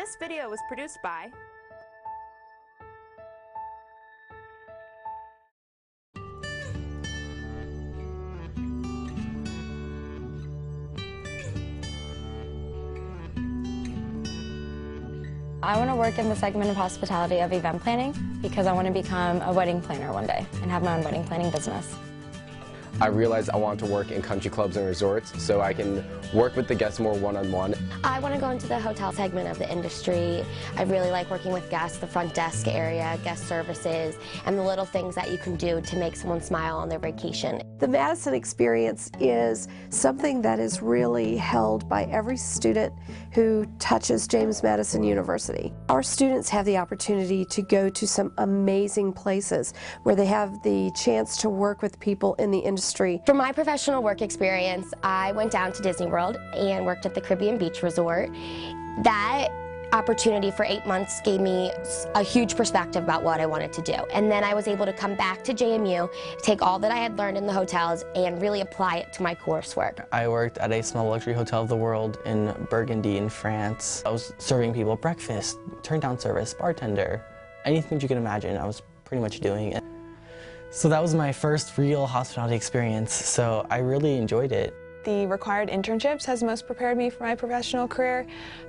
This video was produced by I want to work in the segment of hospitality of event planning because I want to become a wedding planner one day and have my own wedding planning business. I realized I wanted to work in country clubs and resorts so I can work with the guests more one-on-one. I want to go into the hotel segment of the industry. I really like working with guests, the front desk area, guest services, and the little things that you can do to make someone smile on their vacation. The Madison experience is something that is really held by every student who touches James Madison University. Our students have the opportunity to go to some amazing places where they have the chance to work with people in the industry. For my professional work experience, I went down to Disney World and worked at the Caribbean Beach Resort. That opportunity for 8 months gave me a huge perspective about what I wanted to do. And then I was able to come back to JMU, take all that I had learned in the hotels and really apply it to my coursework. I worked at a small luxury hotel of the world in Burgundy in France. I was serving people breakfast, turn-down service, bartender, anything you can imagine I was pretty much doing it. So that was my first real hospitality experience, so I really enjoyed it. The required internships has most prepared me for my professional career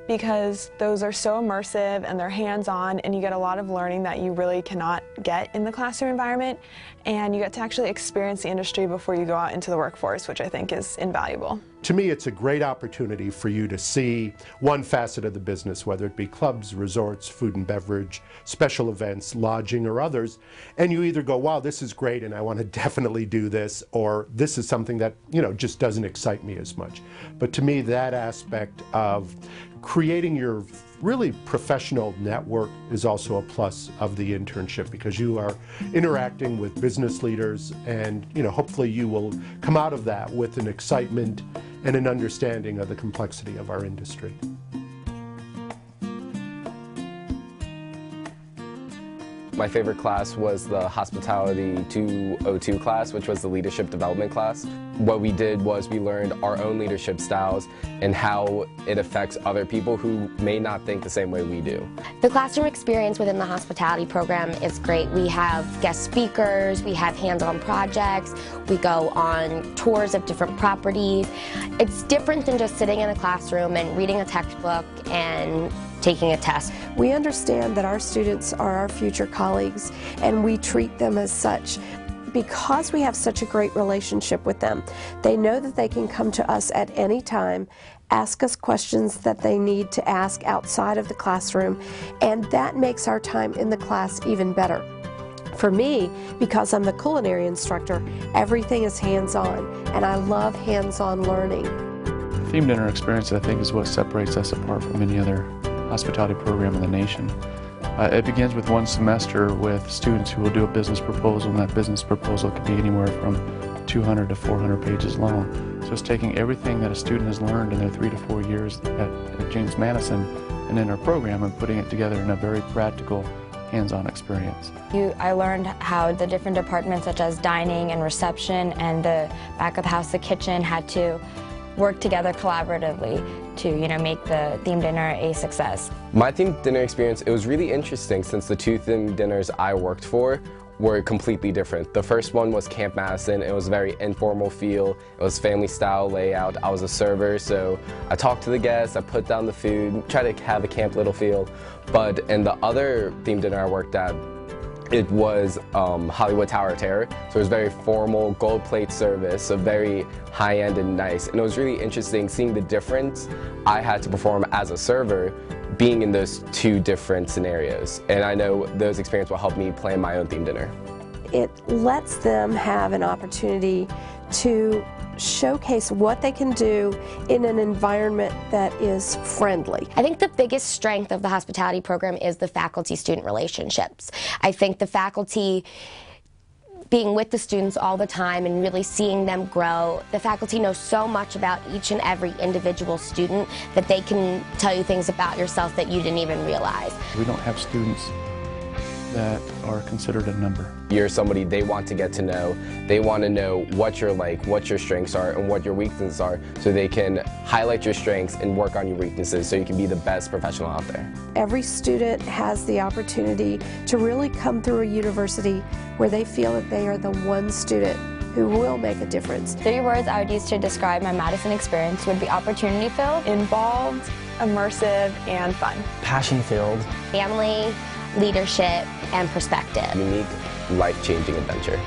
because those are so immersive and they're hands-on and you get a lot of learning that you really cannot get in the classroom environment, and you get to actually experience the industry before you go out into the workforce, which I think is invaluable. To me, it's a great opportunity for you to see one facet of the business, whether it be clubs, resorts, food and beverage, special events, lodging, or others, and you either go, wow, this is great and I want to definitely do this, or this is something that, you know, just doesn't excite me as much. But to me, that aspect of creating your really professional network is also a plus of the internship, because you are interacting with business leaders, and hopefully you will come out of that with an excitement and an understanding of the complexity of our industry. My favorite class was the Hospitality 202 class, which was the leadership development class. What we did was we learned our own leadership styles and how it affects other people who may not think the same way we do. The classroom experience within the hospitality program is great. We have guest speakers, we have hands-on projects, we go on tours of different properties. It's different than just sitting in a classroom and reading a textbook and taking a test. We understand that our students are our future colleagues, and we treat them as such. Because we have such a great relationship with them, they know that they can come to us at any time, ask us questions that they need to ask outside of the classroom, and that makes our time in the class even better. For me, because I'm the culinary instructor, everything is hands-on, and I love hands-on learning. The themed dinner experience, I think, is what separates us apart from any other hospitality program in the nation. It begins with one semester with students who will do a business proposal, and that business proposal could be anywhere from 200 to 400 pages long. So it's taking everything that a student has learned in their 3 to 4 years at James Madison and in our program and putting it together in a very practical, hands-on experience. I learned how the different departments such as dining and reception and the back of the house, the kitchen, had to work together collaboratively to make the themed dinner a success. My themed dinner experience, it was really interesting since the two themed dinners I worked for were completely different. The first one was Camp Madison. It was a very informal feel. It was family style layout. I was a server, so I talked to the guests, I put down the food, tried to have a camp little feel. But in the other themed dinner I worked at, it was Hollywood Tower of Terror, so it was very formal, gold plate service, so very high-end and nice. And it was really interesting seeing the difference I had to perform as a server being in those two different scenarios. And I know those experiences will help me plan my own themed dinner. It lets them have an opportunity to showcase what they can do in an environment that is friendly. I think the biggest strength of the hospitality program is the faculty-student relationships. I think the faculty being with the students all the time and really seeing them grow. The faculty know so much about each and every individual student that they can tell you things about yourself that you didn't even realize. We don't have students that are considered a number. You're somebody they want to get to know. They want to know what you're like, what your strengths are, and what your weaknesses are, so they can highlight your strengths and work on your weaknesses so you can be the best professional out there. Every student has the opportunity to really come through a university where they feel that they are the one student who will make a difference. 3 words I would use to describe my Madison experience would be opportunity-filled, Involved, immersive, and fun. Passion-filled. Family, leadership, and perspective. Unique, life-changing adventure.